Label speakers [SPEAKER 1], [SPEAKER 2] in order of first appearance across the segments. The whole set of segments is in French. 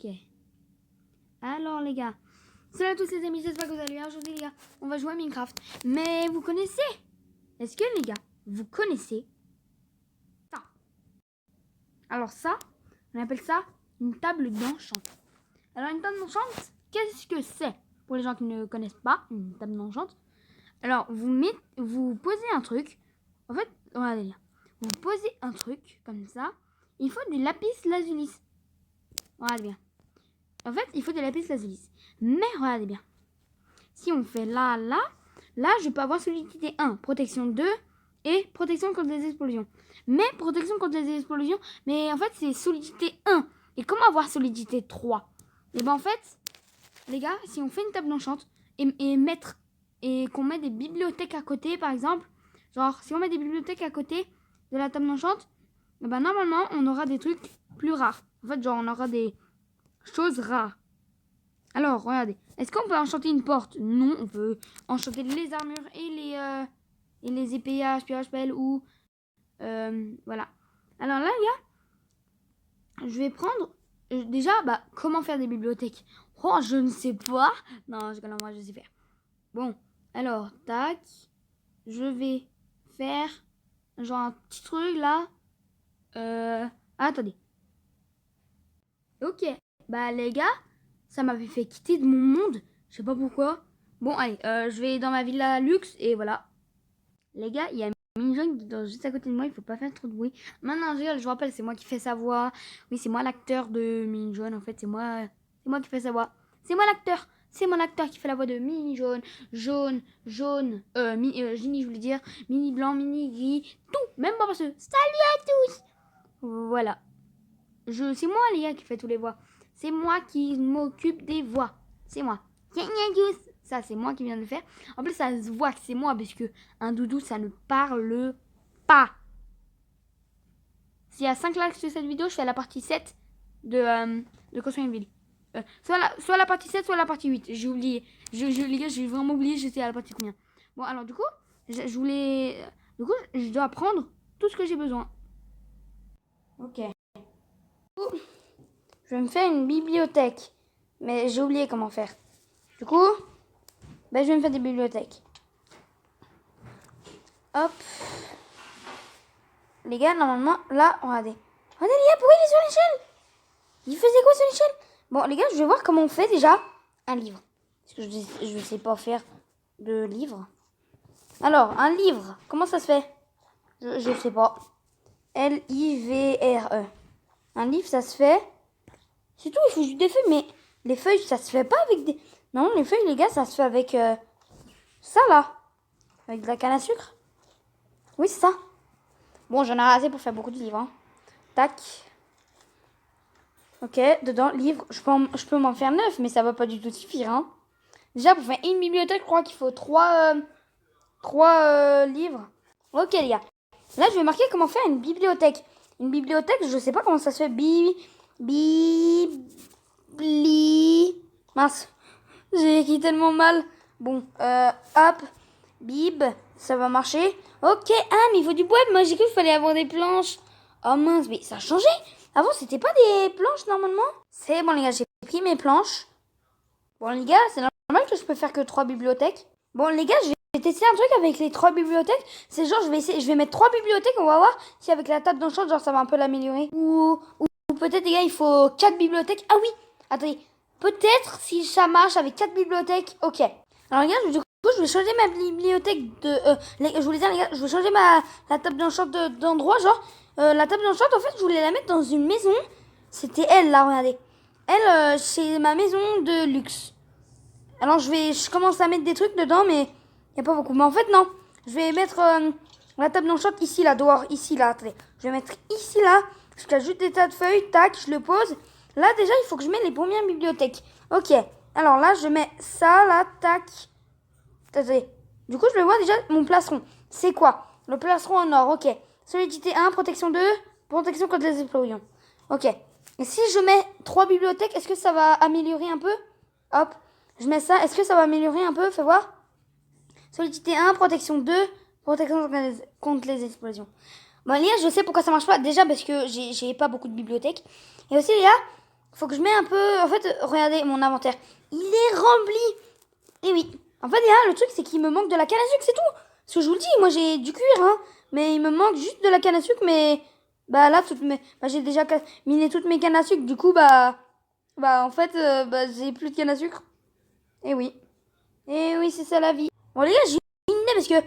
[SPEAKER 1] Ok. Alors les gars, salut à tous les amis, j'espère que vous allez bien. Aujourd'hui les gars, on va jouer à Minecraft. Mais vous connaissez? Est-ce que les gars, vous connaissez ça? Alors ça, on appelle ça une table d'enchant. Alors une table d'enchant, qu'est-ce que c'est? Pour les gens qui ne connaissent pas, une table d'enchant. Alors vous posez un truc. En fait, regardez là. Vous posez un truc comme ça. Il faut du lapis lazuli. Regardez bien. En fait, il faut du lapis lazuli. Mais regardez bien. Si on fait là, je peux avoir solidité 1, protection 2 et protection contre les explosions. Mais protection contre les explosions, mais en fait, c'est solidité 1. Et comment avoir solidité 3? Et ben en fait, les gars, si on fait une table d'enchant et qu'on met des bibliothèques à côté, par exemple, genre, si on met des bibliothèques à côté de la table d'enchant, et ben normalement, on aura des trucs plus rares. En fait, genre, on aura des choses rares. Alors, regardez. Est-ce qu'on peut enchanter une porte? Non, on peut enchanter les armures et les épées à HPHPL ou... voilà. Alors là, les gars, je vais prendre... déjà, comment faire des bibliothèques? Oh, je ne sais pas. Non, moi, je sais faire. Bon, alors, tac. Je vais faire genre un petit truc, là. Attendez. Ok. Les gars... Ça m'avait fait quitter de mon monde. Je sais pas pourquoi. Bon, allez, je vais dans ma villa luxe et voilà. Les gars, il y a Minjon qui est juste à côté de moi. Il faut pas faire trop de bruit. Maintenant, je vous rappelle, c'est moi qui fais sa voix. Oui, c'est moi l'acteur de Minjon. En fait, c'est moi qui fais sa voix. C'est moi l'acteur. C'est mon acteur qui fait la voix de Mini jaune, Gini, je voulais dire, Mini blanc, Mini gris, tout. Même pas parce que. Salut à tous. Voilà. C'est moi, les gars, qui fait tous les voix. C'est moi qui m'occupe des voix. C'est moi. Ça, c'est moi qui viens de le faire. En plus, ça se voit que c'est moi, parce que un doudou, ça ne parle pas. S'il y a 5 likes sur cette vidéo, je fais la partie 7 de construire une ville. Soit la partie 7, soit la partie 8. J'ai oublié. Les gars, j'ai vraiment oublié, j'étais à la partie combien. Bon, alors, du coup, je dois apprendre tout ce que j'ai besoin. Ok. Je vais me faire une bibliothèque. Mais j'ai oublié comment faire. Du coup, je vais me faire des bibliothèques. Hop. Les gars, normalement, là, regardez. Regardez les gars, pourquoi il est sur l'échelle? Il faisait quoi sur l'échelle? Bon, les gars, je vais voir comment on fait déjà un livre. Parce que je ne sais pas faire de livre. Alors, un livre, comment ça se fait? Je ne sais pas. L-I-V-R-E. Un livre, ça se fait... C'est tout, il faut juste des feuilles, mais les feuilles, ça se fait pas avec des... Non, les feuilles, les gars, ça se fait avec ça, là. Avec de la canne à sucre. Oui, c'est ça. Bon, j'en ai assez pour faire beaucoup de livres. Hein. Tac. Ok, dedans, livre, je peux m'en faire 9, mais ça va pas du tout suffire. Hein. Déjà, pour faire une bibliothèque, je crois qu'il faut 3 livres. Ok, les gars. Là, je vais marquer comment faire une bibliothèque. Une bibliothèque, je sais pas comment ça se fait. Mince, j'ai écrit tellement mal. Bon, hop, bib, ça va marcher. Ok, mais il faut du bois. Moi, j'ai cru qu'il fallait avoir des planches. Oh mince, mais ça a changé. Avant, c'était pas des planches normalement. C'est bon, les gars, j'ai pris mes planches. Bon, les gars, c'est normal que je peux faire que 3 bibliothèques. Bon, les gars, je vais tester un truc avec les 3 bibliothèques. C'est genre, je vais mettre 3 bibliothèques. On va voir si avec la table d'enchant, genre, ça va un peu l'améliorer. Ou peut-être, les gars, il faut 4 bibliothèques. Ah oui, attendez. Peut-être si ça marche avec 4 bibliothèques. Ok. Alors, les gars, du coup, je vais changer ma bibliothèque de... je voulais dire, les gars, je vais changer la table d'enchant d'endroit. Genre, la table d'enchant, en fait, je voulais la mettre dans une maison. C'était elle, là, regardez. Elle, c'est ma maison de luxe. Alors, je commence à mettre des trucs dedans, mais il n'y a pas beaucoup. Mais en fait, non. Je vais mettre la table d'enchant ici, là, dehors. Ici, là, attendez. Je vais mettre ici, là. Je cache juste des tas de feuilles. Tac, je le pose. Là, déjà, il faut que je mette les premières bibliothèques. Ok. Alors là, je mets ça, là, tac. Attendez. Du coup, je vais voir déjà mon plastron. C'est quoi? Le plastron en or, ok. Solidité 1, protection 2, protection contre les explosions. Ok. Et si je mets 3 bibliothèques, est-ce que ça va améliorer un peu? Hop. Je mets ça. Est-ce que ça va améliorer un peu? Fais voir. Solidité 1, protection 2, protection contre les explosions. Bon, les gars, je sais pourquoi ça marche pas. Déjà parce que j'ai pas beaucoup de bibliothèques. Et aussi, les gars, faut que je mette un peu... En fait, regardez mon inventaire. Il est rempli. Et oui. En fait, là, le truc, c'est qu'il me manque de la canne à sucre, c'est tout. Parce que je vous le dis, moi, j'ai du cuir, hein. Mais il me manque juste de la canne à sucre, mais... Bah, là, j'ai déjà miné toutes mes cannes à sucre. Du coup, en fait, j'ai plus de canne à sucre. Et oui. Et oui, c'est ça la vie. Bon, les gars, j'ai une idée parce que...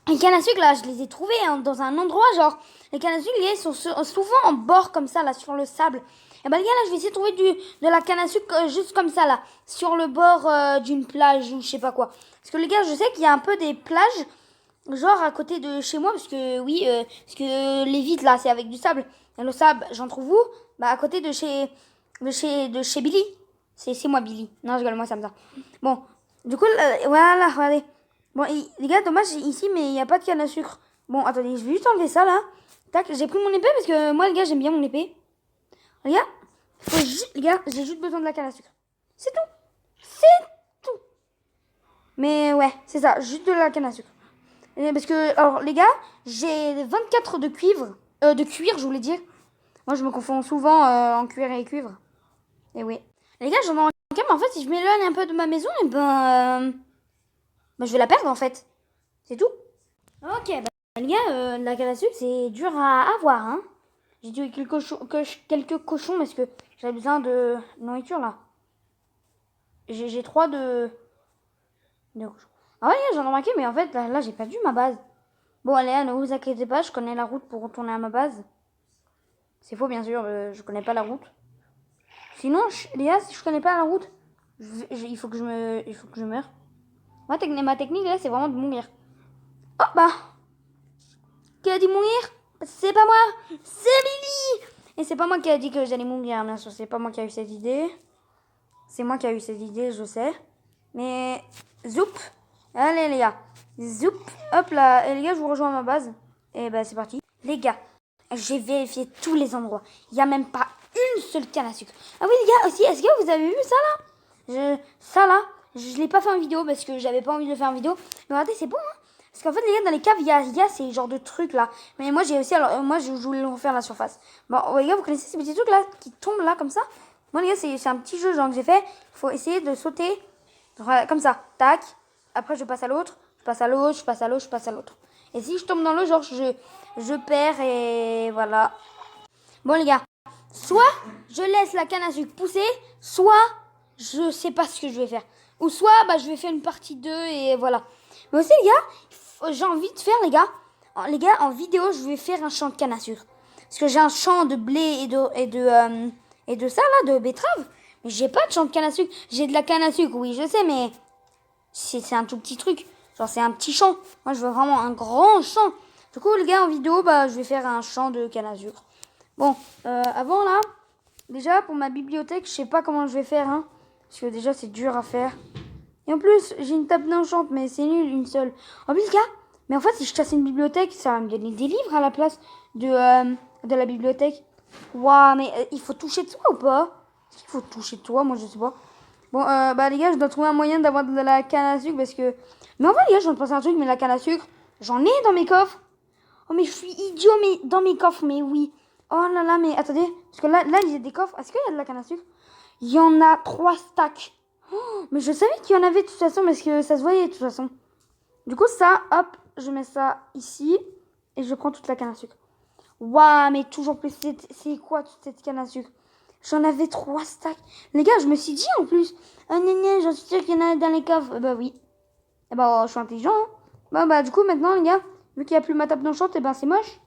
[SPEAKER 1] Les cannes à sucre, là, je les ai trouvées dans un endroit, genre... Les cannes à sucre, les gars, sont souvent en bord, comme ça, là, sur le sable. Et bah, les gars, là, je vais essayer de trouver de la canne à sucre juste comme ça, là. Sur le bord d'une plage ou je sais pas quoi. Parce que, les gars, je sais qu'il y a un peu des plages, genre, à côté de chez moi. Parce que, oui, parce que les vitres, là, c'est avec du sable. Et le sable, j'en trouve où? Bah, à côté de chez Billy. C'est moi, Billy. Non, je rigole, moi, ça me ça. Bon, du coup, voilà, regardez. Bon, les gars, dommage, ici, mais il n'y a pas de canne à sucre. Bon, attendez, je vais juste enlever ça, là. Tac, j'ai pris mon épée parce que moi, les gars, j'aime bien mon épée. Les gars, j'ai juste besoin de la canne à sucre. C'est tout. C'est tout. Mais ouais, c'est ça, juste de la canne à sucre. Parce que, alors, les gars, j'ai 24 de cuivre. De cuir, je voulais dire. Moi, je me confonds souvent en cuir et cuivre. Et oui. Les gars, j'en ai un mais en fait, si je m'éloigne un peu de ma maison, et je vais la perdre, en fait. C'est tout. Ok, les gars, la canne à sucre, c'est dur à avoir, hein. J'ai tué quelques cochons parce que j'avais besoin de nourriture, là. J'ai 3 de cochons. Ah ouais, les gars, j'en ai remarqué, mais en fait, là j'ai perdu ma base. Bon, allez, ne vous inquiétez pas, je connais la route pour retourner à ma base. C'est faux, bien sûr, je connais pas la route. Sinon, les gars, si je connais pas la route, il faut que je meure. Ma technique, là, c'est vraiment de mourir. Oh, bah. Qui a dit mourir? C'est pas moi, c'est Billy. Et c'est pas moi qui a dit que j'allais mourir, bien sûr. C'est pas moi qui a eu cette idée. C'est moi qui a eu cette idée, je sais. Mais, zoup. Allez, les gars. Zoup. Hop là. Et les gars, je vous rejoins à ma base. Et bah, c'est parti. Les gars, j'ai vérifié tous les endroits. Il n'y a même pas une seule canne à sucre. Ah oui, les gars, aussi, est-ce que vous avez vu ça, là? Ça, là, je l'ai pas fait en vidéo parce que j'avais pas envie de le faire en vidéo. Mais regardez, c'est bon, hein? Parce qu'en fait, les gars, dans les caves, il y a ces genres de trucs là. Mais moi, j'ai aussi. Alors, moi, je voulais le refaire la surface. Bon, les gars, vous connaissez ces petits trucs là qui tombent là comme ça? Moi, les gars, c'est un petit jeu genre que j'ai fait. Il faut essayer de sauter comme ça. Tac. Après, je passe à l'autre. Je passe à l'autre. Je passe à l'autre. Je passe à l'autre. Et si je tombe dans l'eau, genre, je perds et voilà. Bon, les gars. Soit je laisse la canne à sucre pousser, soit je sais pas ce que je vais faire. Ou soit, je vais faire une partie 2 et voilà. Mais aussi, les gars, j'ai envie de faire, les gars, en vidéo, je vais faire un champ de canne à sucre. Parce que j'ai un champ de blé et de ça, là, de betterave. Mais j'ai pas de champ de canne à sucre. J'ai de la canne à sucre, oui, je sais, mais c'est un tout petit truc. Genre, c'est un petit champ. Moi, je veux vraiment un grand champ. Du coup, les gars, en vidéo, je vais faire un champ de canne à sucre. Bon, avant, là, déjà, pour ma bibliothèque, je sais pas comment je vais faire, hein. Parce que déjà, c'est dur à faire. Et en plus, j'ai une table d'enchant, mais c'est nul, une seule. En plus, les gars, mais en fait, si je casse une bibliothèque, ça va me donner des livres à la place de la bibliothèque. Waouh, mais il faut toucher de toi ou pas? Est-ce qu'il faut toucher de toi? Moi, je sais pas. Bon, les gars, je dois trouver un moyen d'avoir de la canne à sucre parce que... Mais en fait, les gars, je viens de penser à un truc, mais la canne à sucre, j'en ai dans mes coffres. Oh, mais je suis idiot, mais dans mes coffres, mais oui. Oh là là, mais attendez, parce que là, il y a des coffres. Est-ce qu'il y a de la canne à sucre? Il y en a 3 stacks. Oh, mais je savais qu'il y en avait de toute façon, parce que ça se voyait de toute façon. Du coup, ça, hop, je mets ça ici. Et je prends toute la canne à sucre. Waouh, mais toujours plus. C'est quoi toute cette canne à sucre? J'en avais 3 stacks. Les gars, je me suis dit en plus. Ah, j'en suis sûre qu'il y en a dans les coffres. Bah oui. Et je suis intelligent. Hein. Du coup, maintenant, les gars, vu qu'il n'y a plus ma table d'enchant, et c'est moche.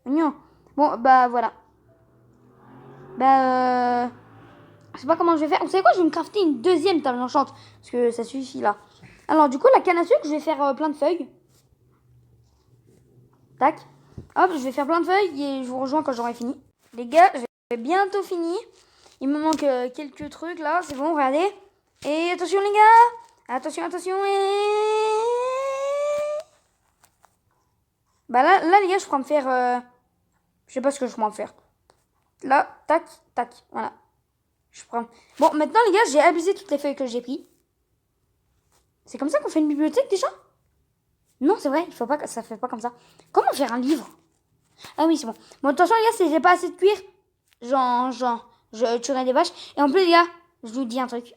[SPEAKER 1] Non. Bon, voilà. Je sais pas comment je vais faire. Vous savez quoi? Je vais me crafter une deuxième table d'enchant. Parce que ça suffit là. Alors, du coup, la canne à sucre, je vais faire plein de feuilles. Tac. Hop, je vais faire plein de feuilles et je vous rejoins quand j'aurai fini. Les gars, j'ai bientôt fini. Il me manque quelques trucs là. C'est bon, regardez. Et attention, les gars. Attention, attention. Et... là, les gars, je crois me faire... Je sais pas ce que je crois me faire. Là, tac, tac. Voilà. Je prends. Bon, maintenant, les gars, j'ai abusé toutes les feuilles que j'ai pris. C'est comme ça qu'on fait une bibliothèque déjà? Non, c'est vrai, il faut pas, ça fait pas comme ça. Comment faire un livre? Ah oui, c'est bon. Bon, attention, les gars, si j'ai pas assez de cuir, je tuerai des vaches. Et en plus, les gars, je vous dis un truc.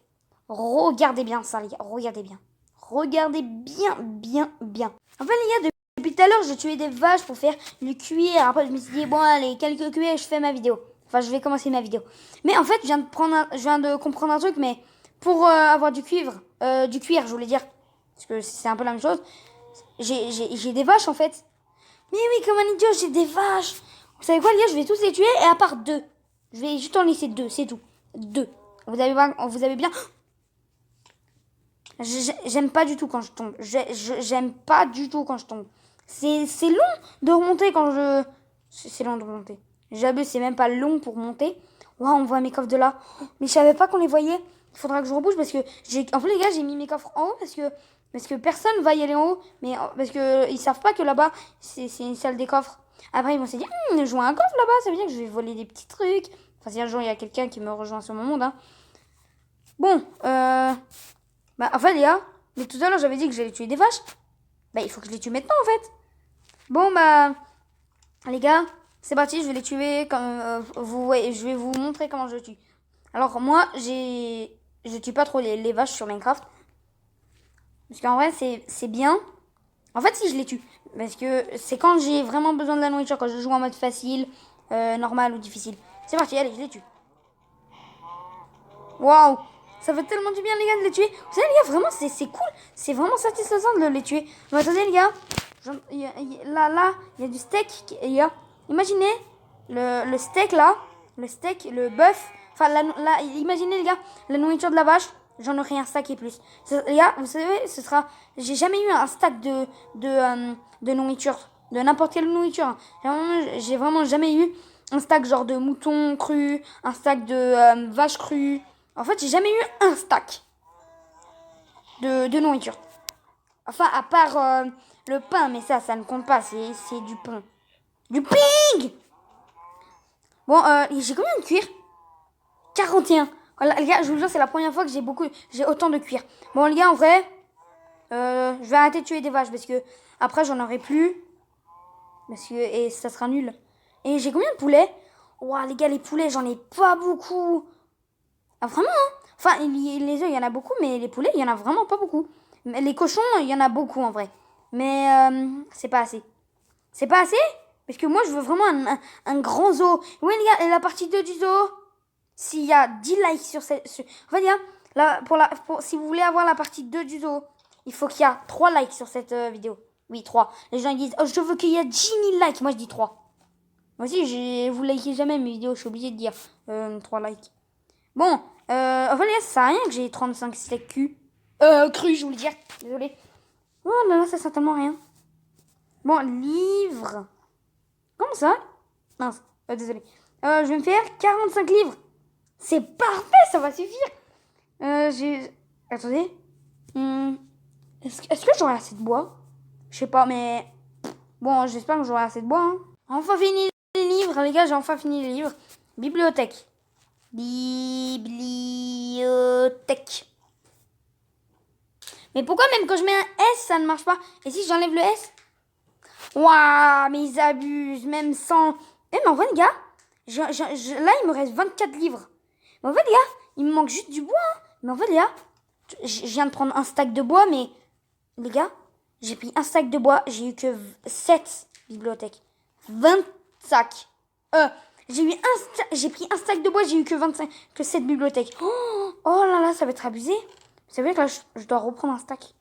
[SPEAKER 1] Regardez bien ça, les gars. Regardez bien. Regardez bien, bien, bien. En fait, les gars, depuis tout à l'heure, je tuais des vaches pour faire le cuir. Après, je me suis dit, bon, allez, quelques cuirs et je fais ma vidéo. Enfin, je vais commencer ma vidéo. Mais en fait, je viens de comprendre un truc, mais pour avoir du cuir, je voulais dire, parce que c'est un peu la même chose, j'ai des vaches, en fait. Mais oui, comme un idiot, j'ai des vaches. Vous savez quoi, les gars, je vais tous les tuer, et à part 2. Je vais juste en laisser 2, c'est tout. 2. Vous avez bien... J'aime pas du tout quand je tombe. J'aime pas du tout quand je tombe. C'est long de remonter quand je... C'est long de remonter. J'abuse, c'est même pas long pour monter. Waouh, on voit mes coffres de là. Mais je savais pas qu'on les voyait. Il faudra que je rebouge parce que... En fait, les gars, j'ai mis mes coffres en haut parce que personne va y aller en haut. Mais parce que ils savent pas que là-bas, c'est une salle des coffres. Après, ils vont se dire, je vois un coffre là-bas, ça veut dire que je vais voler des petits trucs. Enfin, si un jour, il y a quelqu'un qui me rejoint sur mon monde, hein. Bon, bah, en fait, les gars, mais tout à l'heure, j'avais dit que j'allais tuer des vaches. Bah, il faut que je les tue maintenant, en fait. Bon, bah, les gars, c'est parti, je vais les tuer. Comme je vais vous montrer comment je tue. Alors, moi, je tue pas trop les vaches sur Minecraft. Parce qu'en vrai, c'est bien. En fait, si je les tue. Parce que c'est quand j'ai vraiment besoin de la nourriture, quand je joue en mode facile, normal ou difficile. C'est parti, allez, je les tue. Waouh! Ça fait tellement du bien, les gars, de les tuer. Vous savez, les gars, vraiment, c'est cool. C'est vraiment satisfaisant de les tuer. Mais attendez, les gars. Là, il y a du steak. Les gars, imaginez le steak, là. Le steak, le bœuf. Enfin, imaginez, les gars, la nourriture de la vache. J'en aurai un stack et plus. Les gars, vous savez, ce sera... J'ai jamais eu un stack de nourriture. De n'importe quelle nourriture. J'ai vraiment jamais eu un stack genre de mouton cru. Un stack de vache crue. En fait, j'ai jamais eu un stack de nourriture. Enfin, à part le pain, mais ça ne compte pas, c'est du pain. Du ping! Bon, j'ai combien de cuir? 41. Voilà, les gars, je vous jure, c'est la première fois que j'ai autant de cuir. Bon, les gars, en vrai, je vais arrêter de tuer des vaches parce que après, j'en aurai plus. Et ça sera nul. Et j'ai combien de poulets? Ouah, les gars, les poulets, j'en ai pas beaucoup. Ah, vraiment, hein? Enfin, les œufs, il y en a beaucoup, mais les poulets, il y en a vraiment pas beaucoup. Mais les cochons, il y en a beaucoup, en vrai. Mais c'est pas assez. C'est pas assez? Parce que moi, je veux vraiment un grand zoo. Oui, les gars, et la partie 2 du zoo, s'il y a 10 likes sur cette... En fait, les gars, si vous voulez avoir la partie 2 du zoo, il faut qu'il y a 3 likes sur cette vidéo. Oui, 3. Les gens ils disent, oh, je veux qu'il y ait 10 000 likes. Moi, je dis 3. Moi aussi, vous likez jamais mes vidéos, je suis obligée de dire 3 likes. Bon, en fait, les gars, ça sert à rien que j'ai 35 steaks cru, je voulais dire. Désolé. Oh là là, ça sert tellement à rien. Bon, livre. Comment ça? Mince, désolé. Je vais me faire 45 livres. C'est parfait, ça va suffire. Attendez. Est-ce que j'aurai assez de bois? Je sais pas, mais... Bon, j'espère que j'aurai assez de bois. Hein. Enfin fini les livres, les gars, j'ai enfin fini les livres. Bibliothèque. Bibliothèque. Mais pourquoi même quand je mets un S, ça ne marche pas? Et si j'enlève le S? Waouh, mais ils abusent, même sans... Eh, mais en vrai, les gars, là, il me reste 24 livres. Mais en fait, les gars, il me manque juste du bois. Hein. Mais en fait, les gars, je viens de prendre un stack de bois, mais... Les gars, j'ai pris un stack de bois, j'ai eu que 7 bibliothèques. 20 sacs. J'ai pris un stack de bois, j'ai eu que 7 bibliothèques. Oh là là, ça va être abusé. Vous savez que là, je dois reprendre un stack.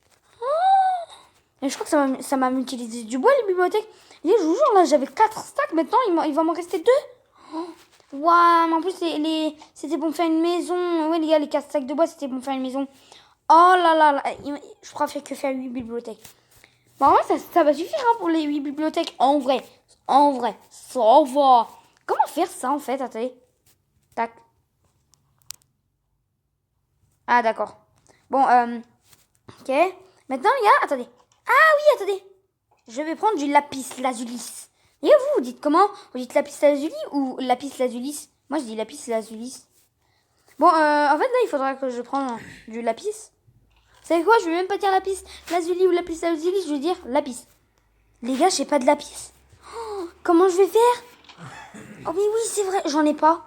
[SPEAKER 1] Et je crois que ça m'a utilisé du bois, les bibliothèques. Et je vous jure, là, j'avais 4 stacks. Maintenant, il va m'en rester 2. Waouh, mais en plus, c'était pour me faire une maison. Oui, les gars, les 4 stacks de bois, c'était pour me faire une maison. Oh là là, là je crois que faire 8 bibliothèques. Bon, en vrai, ça va suffire hein, pour les 8 bibliothèques. En vrai, ça va. Comment faire ça, en fait? Attendez. Tac. Ah, d'accord. Bon, ok. Maintenant, les gars, attendez. Ah oui, attendez. Je vais prendre du lapis lazuli. Et vous dites comment? Vous dites lapis lazuli ou lapis lazuli? Moi, je dis lapis lazuli. Bon, en fait, là, il faudra que je prenne du lapis. Vous savez quoi? Je vais même pas dire lapis lazuli ou lapis lazuli, je vais dire lapis. Les gars, j'ai pas de lapis. Oh, comment je vais faire? Oh, mais oui, c'est vrai, j'en ai pas.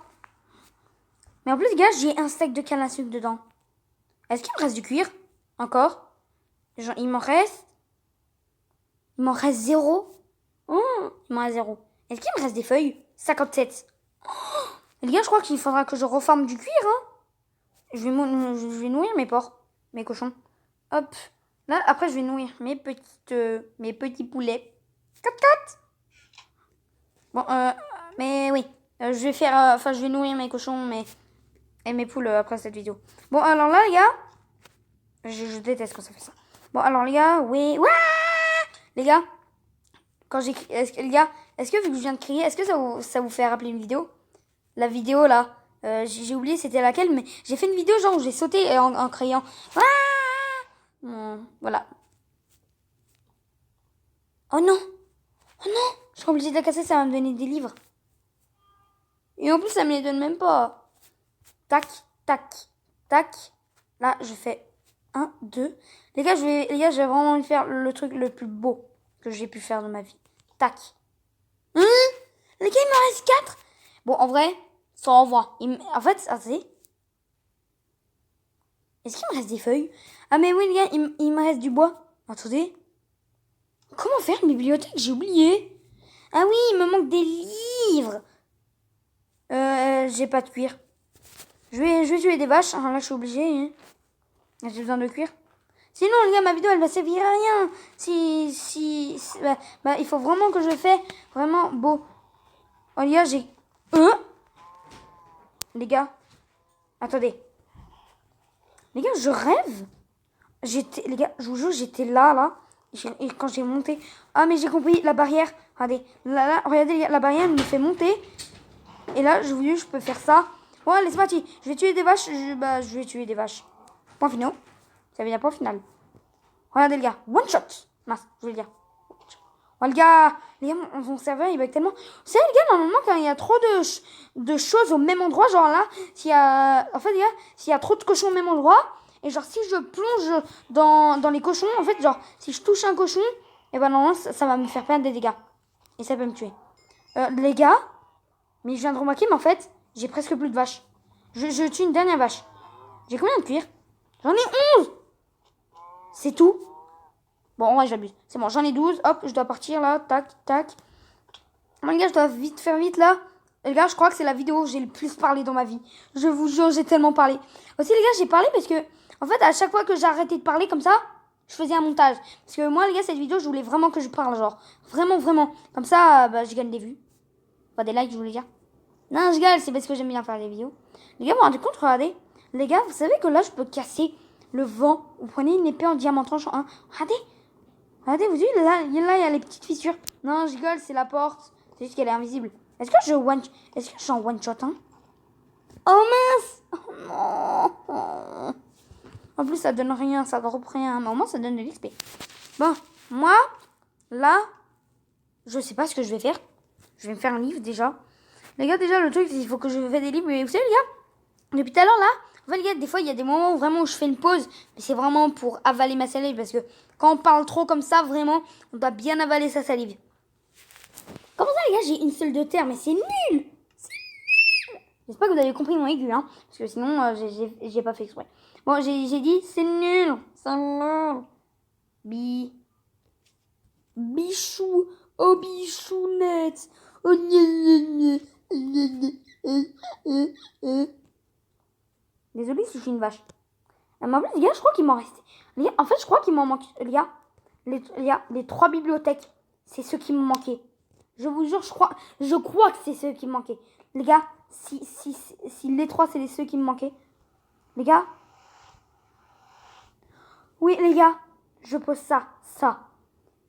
[SPEAKER 1] Mais en plus, les gars, j'ai un steak de canne à sucre dedans. Est-ce qu'il me reste du cuir? Encore? Genre, il m'en reste 0. Oh, il m'en reste 0. Est-ce qu'il me reste des feuilles? 57. Oh, les gars, je crois qu'il faudra que je reforme du cuir. Hein. Je vais nourrir mes porcs, mes cochons. Hop. Là, après, je vais nourrir mes petits poulets. 4. Bon, mais oui. Je vais faire... je vais nourrir mes cochons et mes poules après cette vidéo. Bon, alors là, les gars... Je déteste quand ça fait ça. Bon, alors les gars, oui... Ouah les gars, quand j'écris... est-ce que vu que je viens de crier, est-ce que ça vous fait rappeler une vidéo? La vidéo, là, j'ai oublié c'était laquelle, mais j'ai fait une vidéo genre où j'ai sauté en criant. Voilà. Oh non! Oh non! Je suis obligée de la casser, ça va me donner des livres. Et en plus, ça me les donne même pas. Tac, tac, tac. Là, je fais 1, 2. Les gars, je vais vraiment faire le truc le plus beau que j'ai pu faire de ma vie. Tac. Les gars, il me reste 4. Bon, en vrai, ça envoie. En fait, attendez. Est-ce qu'il me reste des feuilles? Ah, mais oui, les gars, il me reste du bois. Attendez. Comment faire une bibliothèque? J'ai oublié. Ah oui, il me manque des livres. J'ai pas de cuir. Je vais tuer des vaches. Là, je suis obligée. Hein. J'ai besoin de cuir. Sinon, les gars, ma vidéo, elle va servir à rien. Il faut vraiment que je fais vraiment beau. Oh, les gars, j'ai... Les gars, attendez. Les gars, je rêve. Les gars, je vous jure, j'étais là. Et quand j'ai monté... Ah, mais j'ai compris, la barrière. Regardez, là, regardez, les gars, la barrière me fait monter. Et là, je vous jure, je peux faire ça. Bon, allez, c'est parti. Je vais tuer des vaches. Je vais tuer des vaches. Point final. Ça veut dire point final. Regardez, les gars. One shot. Mince, je vais le dire. Oh, les gars, mon serveur, il bug tellement. Vous savez, les gars, normalement, quand il y a trop de choses au même endroit, genre là, en fait, les gars, s'il y a trop de cochons au même endroit, et genre, si je plonge dans les cochons, en fait, genre, si je touche un cochon, et ben, normalement, ça va me faire perdre des dégâts. Et ça peut me tuer. Les gars, mais je viens de remarquer, mais en fait, j'ai presque plus de vaches. Je tue une dernière vache. J'ai combien de cuir? J'en ai 11. C'est tout. Bon, ouais, j'abuse. C'est bon, j'en ai 12. Hop, je dois partir là. Tac, tac. Bon, les gars, je dois faire vite là. Les gars, je crois que c'est la vidéo où j'ai le plus parlé dans ma vie. Je vous jure, j'ai tellement parlé. Aussi, les gars, j'ai parlé parce que, en fait, à chaque fois que j'ai arrêté de parler comme ça, je faisais un montage. Parce que moi, les gars, cette vidéo, je voulais vraiment que je parle, genre. Vraiment, vraiment. Comme ça, je gagne des vues. Pas des likes, je voulais dire. Non, je rigole, c'est parce que j'aime bien faire des vidéos. Les gars, vous vous rendez compte, regardez. Les gars, vous savez que là, je peux casser le vent. Vous prenez une épée en diamant tranchant. Hein. Regardez. Regardez, vous voyez, là, il y a les petites fissures. Non, je rigole, c'est la porte. C'est juste qu'elle est invisible. Est-ce que j'en one shot, hein? Oh mince! Oh non! En plus, ça donne rien, ça drop rien. Mais au moins, ça donne de l'XP. Bon, moi, là, je sais pas ce que je vais faire. Je vais me faire un livre déjà. Les gars, déjà, le truc, c'est qu'il faut que je fasse des livres. Mais vous savez, les gars, depuis tout à l'heure, là, en fait, les gars, des fois, il y a des moments où vraiment je fais une pause. Mais c'est vraiment pour avaler ma salive. Parce que quand on parle trop comme ça, vraiment, on doit bien avaler sa salive. Comment ça, les gars, j'ai une seule de terre, mais c'est nul! C'est nul! J'espère que vous avez compris mon aigu, hein. Parce que sinon, j'ai pas fait exprès. Bon, j'ai dit, c'est nul! C'est nul! Bichou! Oh, bichounette! Oh, désolé si je suis une vache. Mais en plus, les gars, je crois qu'il m'en reste. En fait, je crois qu'il m'en manque. Les gars, les 3 bibliothèques, c'est ceux qui m'ont manqué. Je vous jure, je crois que c'est ceux qui me manquaient. Les gars, si les 3, c'est ceux qui me manquaient. Les gars. Oui, les gars, je pose ça.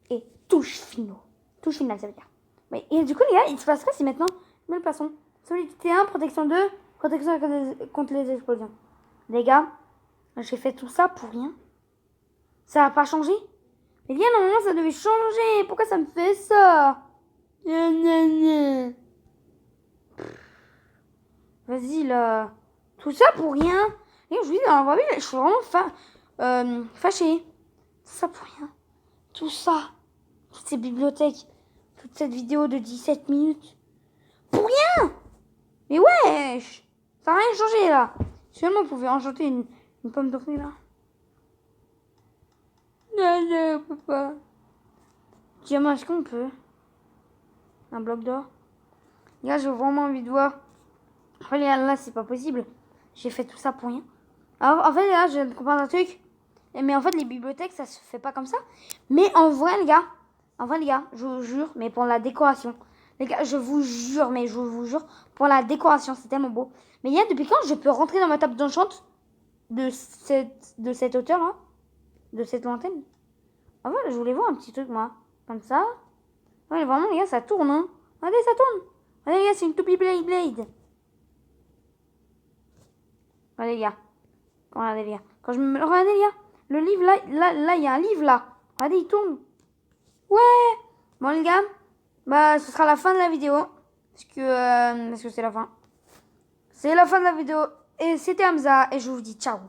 [SPEAKER 1] Et touche finale. Touche finale, ça veut dire. Oui, et du coup, les gars, il se passe quoi si maintenant, nous le passons? Solidité 1, protection 2, protection contre les explosions. Les gars, j'ai fait tout ça pour rien. Ça va pas changer? Mais les gars, normalement, ça devait changer. Pourquoi ça me fait ça? Vas-y, là. Tout ça pour rien. Et je vous dis, dans la vraie vie, je suis vraiment fâchée. Tout ça pour rien. Tout ça. Toutes ces bibliothèques. Toute cette vidéo de 17 minutes. Pour rien. Mais wesh. Ça n'a rien changé là. Seulement, on pouvait enchanter une pomme de fruit là. Non, on peut pas. Diamant, est-ce qu'on peut? Un bloc d'or. Les gars, j'ai vraiment envie de voir. En fait, les gars, là, c'est pas possible. J'ai fait tout ça pour rien. Alors, en fait, les gars, je viens de comprendre un truc. Mais en fait, les bibliothèques, ça se fait pas comme ça. Mais en vrai, les gars, je vous jure, mais pour la décoration. Les gars, je vous jure, pour la décoration, c'est tellement beau. Mais il y a depuis quand je peux rentrer dans ma table d'enchant de cette hauteur-là? De cette lointaine? Ah ouais, je voulais voir un petit truc, moi. Comme ça. Ouais, vraiment, les gars, ça tourne, hein. Regardez, ça tourne. Regardez, les gars, c'est une toupie Blade. Regardez, les gars. Regardez, les gars. Regardez, les gars. Le livre, là, il y a un livre, là. Regardez, il tourne. Ouais. Bon, les gars. Bah, ce sera la fin de la vidéo. Parce que c'est la fin. C'est la fin de la vidéo. Et c'était Hamza. Et je vous dis ciao.